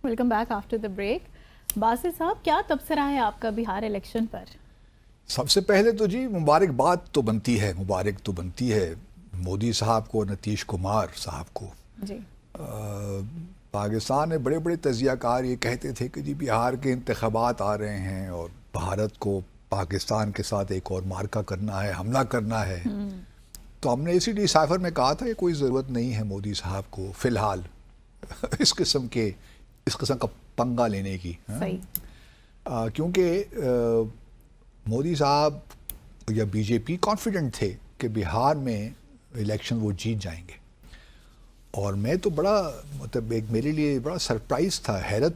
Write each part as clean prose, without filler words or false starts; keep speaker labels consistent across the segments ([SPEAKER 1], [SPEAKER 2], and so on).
[SPEAKER 1] Welcome back after the break. Basil صاحب, کیا تبصرہ ہے آپ کا بہار الیکشن پر؟
[SPEAKER 2] سب سے پہلے تو جی مبارکباد تو بنتی ہے مودی صاحب کو, نتیش کمار صاحب کو.
[SPEAKER 1] جی.
[SPEAKER 2] پاکستان میں بڑے بڑے تجزیہ کار یہ کہتے تھے کہ جی بہار کے انتخابات آ رہے ہیں اور بھارت کو پاکستان کے ساتھ ایک اور مارکہ کرنا ہے, حملہ کرنا ہے. تو ہم نے اسی ڈی سائفر میں کہا تھا کہ کوئی ضرورت نہیں ہے مودی صاحب کو فی الحال اس قسم کا پنگا لینے کی. کیونکہ مودی صاحب یا بی جے پی کانفیڈنٹ تھے کہ بہار میں الیکشن وہ جیت جائیں گے. اور میں تو ایک میرے لیے بڑا سرپرائز تھا, حیرت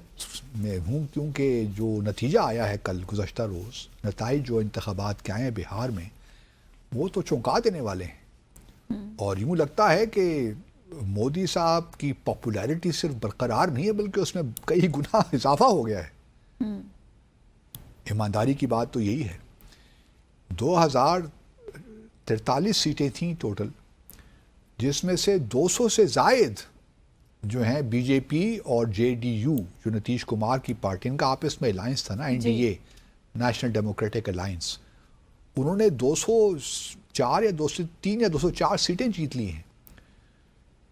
[SPEAKER 2] میں ہوں, کیونکہ جو نتیجہ آیا ہے کل گزشتہ روز, نتائج جو انتخابات کے آئے ہیں بہار میں, وہ تو چونکا دینے والے ہیں. اور یوں لگتا ہے کہ مودی صاحب کی پاپولیرٹی صرف برقرار نہیں ہے بلکہ اس میں کئی گنا اضافہ ہو گیا ہے. ایمانداری کی بات تو یہی ہے. 2043 سیٹیں تھیں ٹوٹل, جس میں سے 200 سے زائد جو ہیں بی جے پی اور جے ڈی یو, جو نتیش کمار کی پارٹی, ان کا آپس میں الائنس تھا نا, N D A, national democratic alliance, انہوں نے 204 یا 203 یا 204 سیٹیں جیت لی ہیں.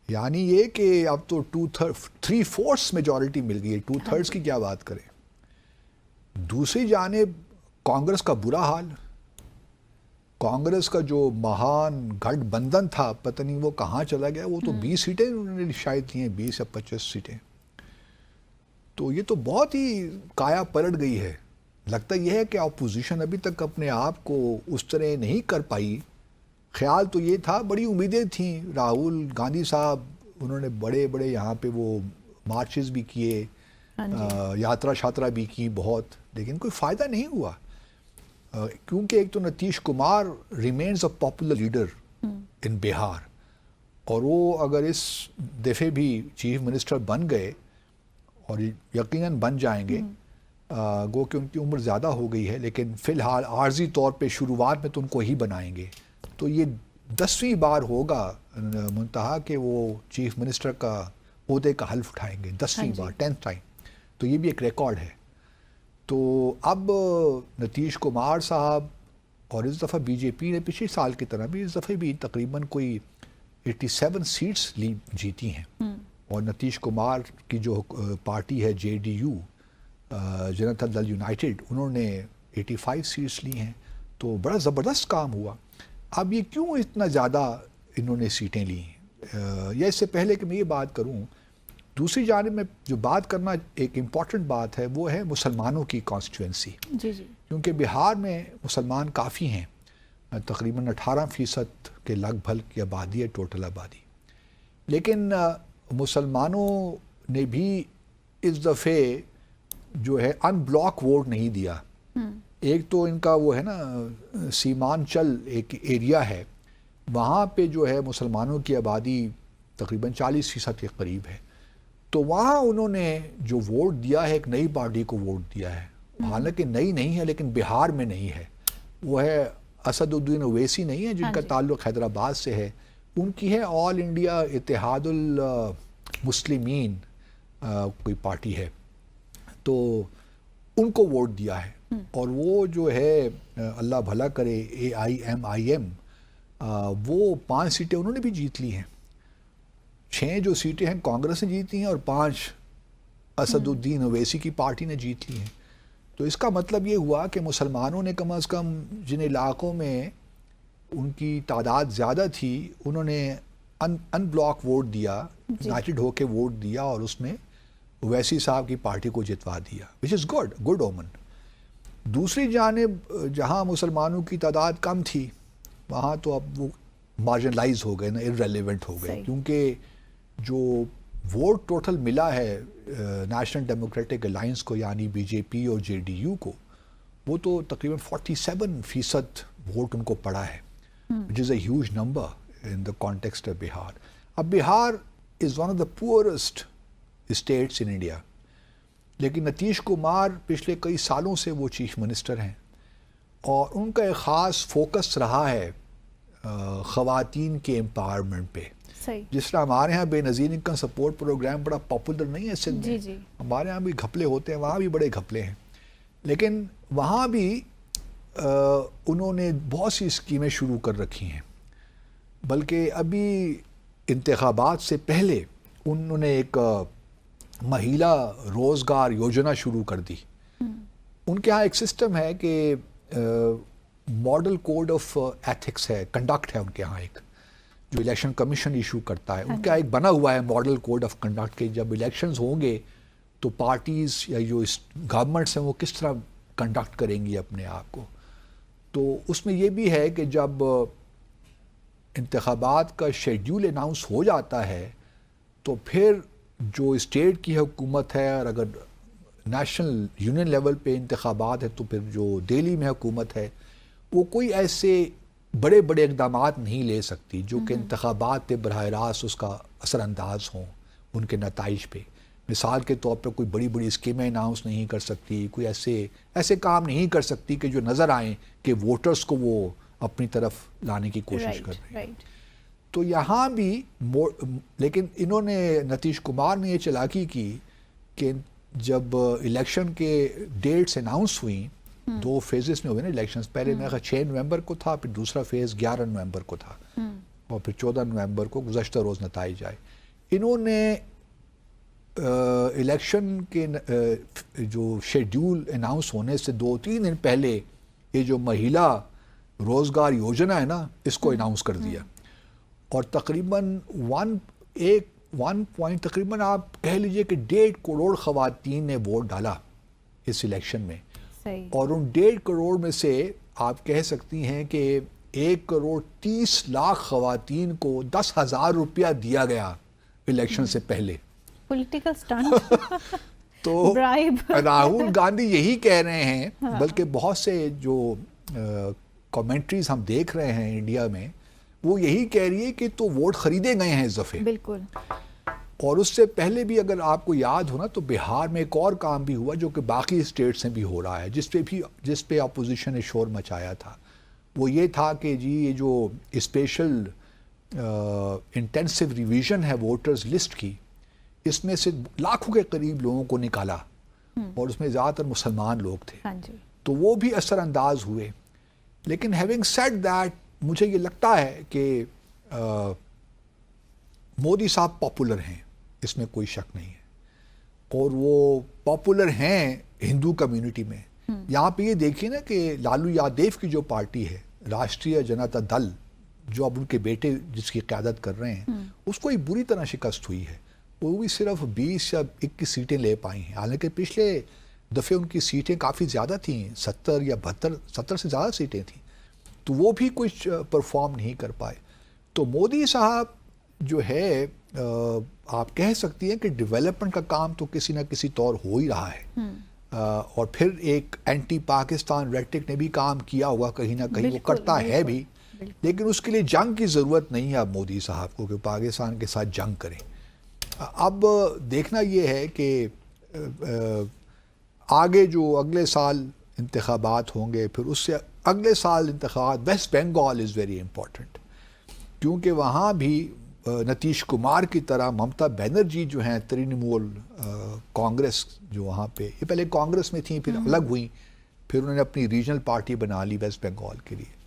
[SPEAKER 2] یعنی یہ کہ اب تو 3/4 میجورٹی مل گئی ہے. 2/3 کی کیا بات کریں. دوسری جانب کانگریس کا برا حال. کانگریس کا جو مہان گٹھ بندھن تھا, پتہ نہیں وہ کہاں چلا گیا. وہ تو 20 سیٹیں انہوں نے شاید لی ہیں, 20 یا 25 سیٹیں. تو یہ تو بہت ہی کایا پلٹ گئی ہے. لگتا یہ ہے کہ اپوزیشن ابھی تک اپنے آپ کو اس طرح نہیں کر پائی. خیال تو یہ تھا, بڑی امیدیں تھیں. راہل گاندھی صاحب, انہوں نے بڑے بڑے یہاں پہ وہ مارچز بھی کیے, یاترا شاترا بھی کی بہت, لیکن کوئی فائدہ نہیں ہوا. کیونکہ ایک تو Nitish Kumar remains a popular leader in Bihar, اور وہ اگر اس دفعے بھی چیف منسٹر بن گئے, اور یقیناً بن جائیں گے, گو کہ ان کی عمر زیادہ ہو گئی ہے, لیکن فی الحال عارضی طور پہ شروعات میں تو ان کو ہی بنائیں گے. تو یہ 10ویں بار ہوگا منتہا کہ وہ چیف منسٹر کا عہدے کا حلف اٹھائیں گے, 10ویں بار, 10th ٹائم. تو یہ بھی ایک ریکارڈ ہے. تو اب نتیش کمار صاحب, اور اس دفعہ بی جے پی نے پچھلے سال کی طرح بھی اس دفعہ بھی تقریباً کوئی 87 سیٹس جیتی ہیں. اور نتیش کمار کی جو پارٹی ہے جے ڈی یو, جنتا دل یونائٹڈ, انہوں نے 85 سیٹس لی ہیں. تو بڑا زبردست کام ہوا. اب یہ کیوں اتنا زیادہ انہوں نے سیٹیں لی ہیں, یا اس سے پہلے کہ میں یہ بات کروں, دوسری جانب میں جو بات کرنا ایک امپورٹنٹ بات ہے, وہ ہے مسلمانوں کی کانسٹیٹوئنسی. کیونکہ بہار میں مسلمان کافی ہیں, تقریباً 18% کے لگ بھگ کی آبادی ہے, ٹوٹل آبادی. لیکن مسلمانوں نے بھی اس دفعے جو ہے ان بلاک ووٹ نہیں دیا. ایک تو ان کا وہ ہے نا سیمانچل ایک ایریا ہے, وہاں پہ جو ہے مسلمانوں کی آبادی تقریباً 40% کے قریب ہے. تو وہاں انہوں نے جو ووٹ دیا ہے, ایک نئی پارٹی کو ووٹ دیا ہے. حالانکہ نئی نہیں ہے, لیکن بہار میں نہیں ہے. وہ ہے اسد الدین اویسی, نہیں ہے, جن کا تعلق حیدرآباد سے ہے. ان کی ہے آل انڈیا اتحاد المسلمین کوئی پارٹی ہے. تو ان کو ووٹ دیا ہے. اور وہ جو ہے اللہ بھلا کرے AIMIM, وہ 5 سیٹیں انہوں نے بھی جیت لی ہیں. 6 جو سیٹیں ہیں کانگریس نے جیتی ہیں, اور 5 اسد الدین اویسی کی پارٹی نے جیت لی ہیں. تو اس کا مطلب یہ ہوا کہ مسلمانوں نے کم از کم جن علاقوں میں ان کی تعداد زیادہ تھی, انہوں نے ان بلاک ووٹ دیا, یونائٹڈ ہو کے ووٹ دیا, اور اس میں اویسی صاحب کی پارٹی کو جتوا دیا, وچ از گڈ اومن. دوسری جانب جہاں مسلمانوں کی تعداد کم تھی, وہاں تو اب وہ مارجنلائز ہو گئے نا, ارریلیونٹ ہو گئے. کیونکہ جو ووٹ ٹوٹل ملا ہے نیشنل ڈیموکریٹک الائنس کو, یعنی بی جے پی اور جے ڈی یو کو, وہ تو تقریباً 47% ووٹ ان کو پڑا ہے, which is a huge number in the context of بہار. اب بہار is one of the poorest states in India. لیکن نتیش کمار پچھلے کئی سالوں سے وہ چیف منسٹر ہیں, اور ان کا ایک خاص فوکس رہا ہے خواتین کے امپاورمنٹ پہ.
[SPEAKER 1] صحیح.
[SPEAKER 2] جس طرح ہمارے ہاں بے نظیر انکم سپورٹ پروگرام بڑا پاپولر نہیں ہے سندھ میں.
[SPEAKER 1] جی.
[SPEAKER 2] ہمارے ہاں بھی گھپلے ہوتے ہیں, وہاں بھی بڑے گھپلے ہیں, لیکن وہاں بھی انہوں نے بہت سی اسکیمیں شروع کر رکھی ہیں. بلکہ ابھی انتخابات سے پہلے انہوں نے ایک مہیلا روزگار یوجنا شروع کر دی. ان کے ہاں ایک سسٹم ہے کہ ماڈل کوڈ آف ایتھکس ہے, کنڈکٹ ہے ان کے ہاں ایک, جو الیکشن کمیشن ایشو کرتا ہے. ان کا ایک بنا ہوا ہے ماڈل کوڈ آف کنڈکٹ کہ جب الیکشنز ہوں گے تو پارٹیز یا جو گورنمنٹس ہیں وہ کس طرح کنڈکٹ کریں گی اپنے آپ کو. تو اس میں یہ بھی ہے کہ جب انتخابات کا شیڈیول اناؤنس ہو جاتا ہے تو پھر جو اسٹیٹ کی حکومت ہے, اور اگر نیشنل یونین لیول پہ انتخابات ہے تو پھر جو دہلی میں حکومت ہے, وہ کوئی ایسے بڑے بڑے اقدامات نہیں لے سکتی جو کہ انتخابات پہ براہ راست اس کا اثر انداز ہوں ان کے نتائج پہ. مثال کے طور پہ کوئی بڑی بڑی اسکیمیں اناؤنس نہیں کر سکتی, کوئی ایسے کام نہیں کر سکتی کہ جو نظر آئیں کہ ووٹرز کو وہ اپنی طرف لانے کی کوشش کر رہے ہیں. تو یہاں بھی لیکن انہوں نے نتیش کمار نے یہ چالاکی کی کہ جب الیکشن کے ڈیٹس اناؤنس ہوئیں, 2 فیزز میں ہوئے نا الیکشنز, پہلے میرا 6 نومبر کو تھا, پھر دوسرا فیز 11 نومبر کو تھا, اور پھر 14 نومبر کو گزشتہ روز نتائج آئے. انہوں نے الیکشن کے جو شیڈیول اناؤنس ہونے سے 2-3 دن پہلے یہ جو مہیلا روزگار یوجنا ہے نا, اس کو اناؤنس کر دیا. اور تقریباً تقریباً آپ کہہ لیجئے کہ 1.5 کروڑ خواتین نے ووٹ ڈالا اس الیکشن میں. اور ان 1.5 کروڑ میں سے آپ کہہ سکتی ہیں کہ 1.30 کروڑ خواتین کو 10,000 روپیہ دیا گیا الیکشن سے پہلے.
[SPEAKER 1] Political stunt.
[SPEAKER 2] تو راہل گاندھی یہی کہہ رہے ہیں, بلکہ بہت سے جو کمنٹریز ہم دیکھ رہے ہیں انڈیا میں, وہ یہی کہہ رہی ہے کہ تو ووٹ خریدے گئے ہیں اس دفعے.
[SPEAKER 1] بالکل.
[SPEAKER 2] اور اس سے پہلے بھی اگر آپ کو یاد ہو نا تو بہار میں ایک اور کام بھی ہوا جو کہ باقی اسٹیٹس میں بھی ہو رہا ہے, جس پہ اپوزیشن نے شور مچایا تھا. وہ یہ تھا کہ جی یہ جو اسپیشل انٹینسو ریویژن ہے ووٹرز لسٹ کی, اس میں سے لاکھوں کے قریب لوگوں کو نکالا, اور اس میں زیادہ تر مسلمان لوگ تھے. تو وہ بھی اثر انداز ہوئے. لیکن ہیونگ سیڈ دیٹ, مجھے یہ لگتا ہے کہ مودی صاحب پاپولر ہیں, اس میں کوئی شک نہیں ہے, اور وہ پاپولر ہیں ہندو کمیونٹی میں. یہاں پہ یہ دیکھیے نا کہ لالو یادیو کی جو پارٹی ہے راشٹریہ جنتا دل, جو اب ان کے بیٹے جس کی قیادت کر رہے ہیں, اس کو ایک بری طرح شکست ہوئی ہے. وہ بھی صرف 20 یا 21 سیٹیں لے پائی ہیں, حالانکہ پچھلے دفعے ان کی سیٹیں کافی زیادہ تھیں, 70 یا 72 70 سے زیادہ سیٹیں تھیں, تو وہ بھی کچھ پرفارم نہیں کر پائے. تو مودی صاحب جو ہے آپ کہہ سکتی ہیں کہ ڈیولپمنٹ کا کام تو کسی نہ کسی طور ہو ہی رہا ہے, اور پھر ایک اینٹی پاکستان ریٹرک نے بھی کام کیا ہوا کہیں نہ کہیں, وہ کرتا ہے بھی, لیکن اس کے لیے جنگ کی ضرورت نہیں ہے اب مودی صاحب کو کہ پاکستان کے ساتھ جنگ کریں. اب دیکھنا یہ ہے کہ آگے جو اگلے سال انتخابات ہوں گے, پھر اس سے اگلے سال انتخابات, West Bengal is very important, کیونکہ وہاں بھی نتیش کمار کی طرح ممتا بینرجی جو ہیں ترنمول کانگریس جو وہاں پہ, یہ پہلے کانگریس میں تھیں, پھر الگ ہوئیں, پھر انہوں نے اپنی ریجنل پارٹی بنا لی ویسٹ بنگال کے لیے.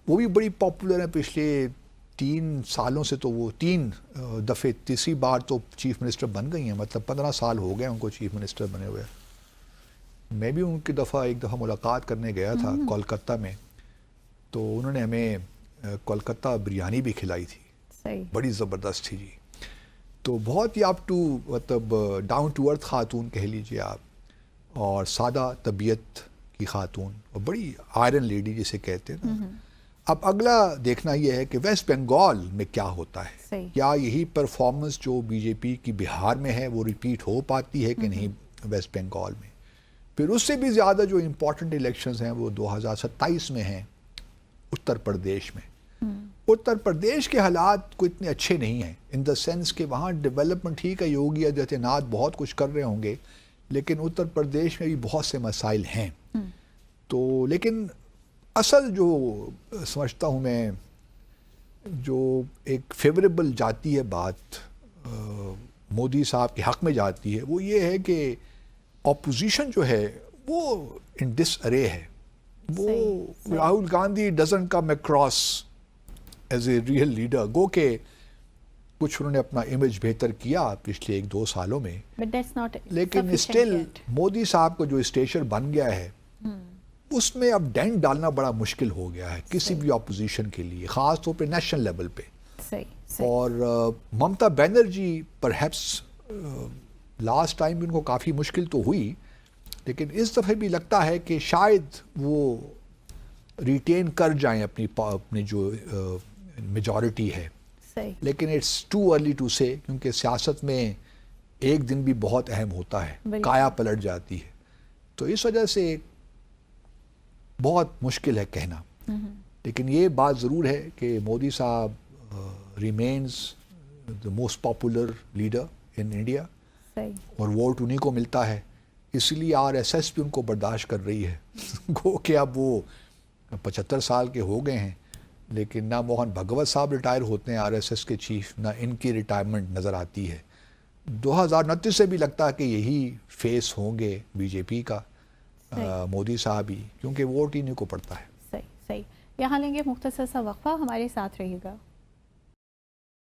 [SPEAKER 2] وہ بھی بڑی پاپولر ہیں. پچھلے 3 سالوں سے تو وہ 3 دفعے, تیسری بار تو چیف منسٹر بن گئی ہیں, مطلب 15 سال ہو گئے ان کو چیف منسٹر بنے ہوئے. میں بھی ان کی ایک دفعہ ملاقات کرنے گیا تھا کولکتہ میں, تو انہوں نے ہمیں کولکتہ بریانی بھی کھلائی تھی, بڑی زبردست تھی جی. تو بہت ہی آپ مطلب ڈاؤن ٹو ارتھ خاتون کہہ لیجیے آپ, اور سادہ طبیعت کی خاتون, اور بڑی آئرن لیڈی جسے کہتے ہیں نا. اب اگلا دیکھنا یہ ہے کہ ویسٹ بنگال میں کیا ہوتا ہے, کیا یہی پرفارمنس جو بی جے پی کی بہار میں ہے وہ ریپیٹ ہو پاتی ہے کہ نہیں ویسٹ بنگال میں. پھر اس سے بھی زیادہ جو امپورٹنٹ الیکشنز ہیں وہ 2027 میں ہیں اتر پردیش میں. اتر پردیش کے حالات کوئی اتنے اچھے نہیں ہیں, ان دا سینس کہ وہاں ڈیولپمنٹ ٹھیک ہے, یوگی آدتیہ ناتھ بہت کچھ کر رہے ہوں گے, لیکن اتر پردیش میں بھی بہت سے مسائل ہیں. تو لیکن اصل جو سمجھتا ہوں میں جو ایک فیوریبل جاتی ہے بات مودی صاحب کے حق میں جاتی ہے وہ یہ ہے کہ اپوزیشن جو ہے وہ ان ڈس ارے ہے. وہ Rahul Gandhi doesn't come across as a real leader. گو کہ کچھ انہوں نے اپنا امیج بہتر کیا پچھلے 1-2 سالوں میں, لیکن اسٹل مودی صاحب کو جو اسٹیچر بن گیا ہے اس میں اب ڈینٹ ڈالنا بڑا مشکل ہو گیا ہے کسی بھی اپوزیشن کے لیے, خاص طور پہ نیشنل لیول پہ. اور Mamata Banerjee perhaps last time ان کو کافی مشکل تو ہوئی, لیکن اس دفعہ بھی لگتا ہے کہ شاید وہ ریٹین کر جائیں اپنی جو میجورٹی ہے. لیکن اٹس ٹو ارلی ٹو سے, کیونکہ سیاست میں ایک دن بھی بہت اہم ہوتا ہے, کایا پلٹ جاتی ہے. تو اس وجہ سے بہت مشکل ہے کہنا. لیکن یہ بات ضرور ہے کہ مودی صاحب remains the most popular leader in India, اور ووٹ انہیں کو ملتا ہے, اسی لیے RSS بھی ان کو برداشت کر رہی ہے. گو کہ اب وہ 75 سال کے ہو گئے ہیں, لیکن نہ موہن بھگوت صاحب ریٹائر ہوتے ہیں RSS کے چیف, نہ ان کی ریٹائرمنٹ نظر آتی ہے. 2029 سے بھی لگتا ہے کہ یہی فیس ہوں گے بی جے پی کا, مودی صاحب ہی, کیونکہ ووٹ انہیں کو پڑتا ہے.
[SPEAKER 1] صحیح. یہاں لیں گے مختصر سا وقفہ, ہمارے ساتھ رہیے گا.